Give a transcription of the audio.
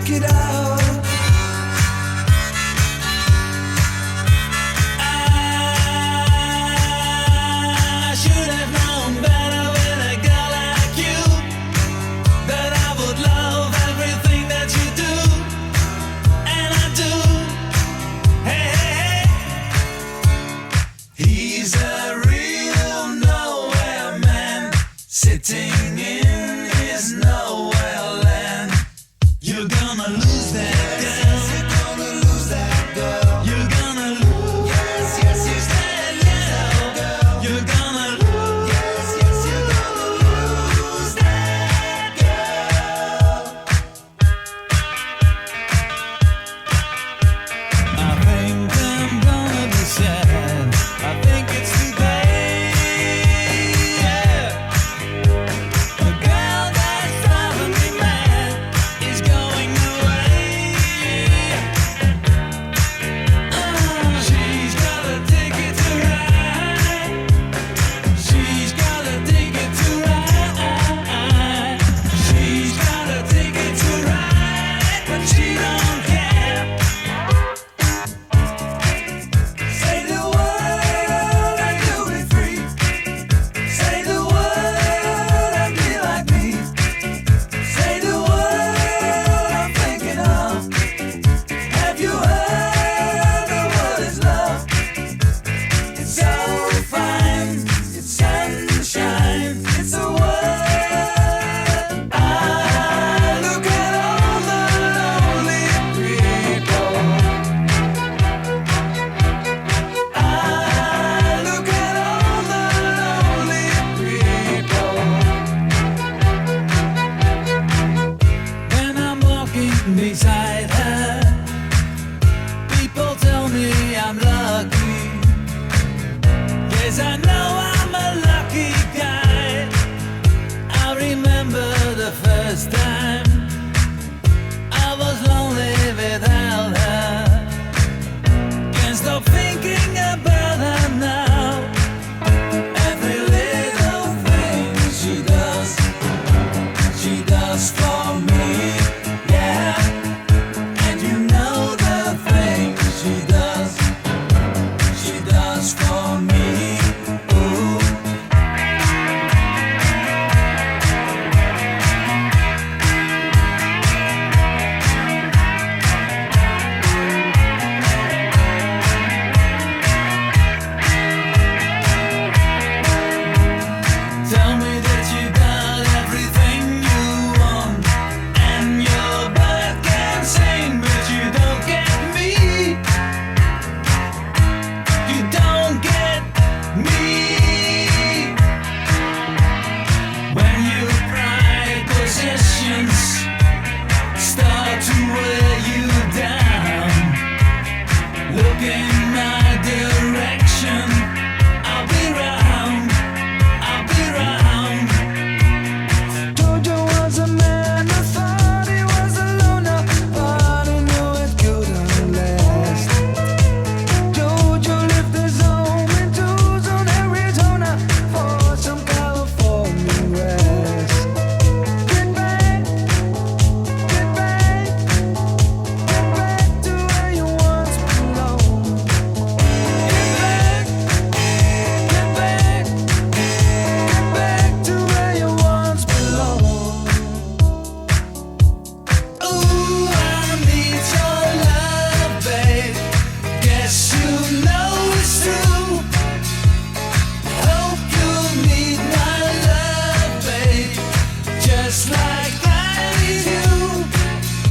check it out. I should have known better with a girl like you, that I would love everything that you do, and I do. Hey, hey, hey. He's a real nowhere man, sitting in his nowhere land. You're gonna lose that girl. You're gonna lose that girl. You're gonna lose. Yes, yes, yes, that girl. You're gonna lose. Yes, yes, you're gonna lose that girl. I think I'm gonna be sad. I think it's today. Yeah. The girl that's driving me mad is going away. She's got a ticket to ride. She's got a ticket to ride. She's got a ticket to ride, but she don't care. Say the word and you'll be free. Say the word and be like me. Say the word I'm thinking of. Have you heard the word is love? It's so fine, it's sunshine, it's a word. Look at all the lonely people. Look at all the lonely people. When I'm walking beside her, people tell me I'm lucky. Yes, I know I'm a lucky guy. I remember the first time I was lonely without her. Can't stop thinking about her now. Every little thing she does for me, yeah. And you know the things she does for me. Ooh. Tell me that you got everything you want, and your bird can sing, but you don't get me. You don't get me. When you pride possessions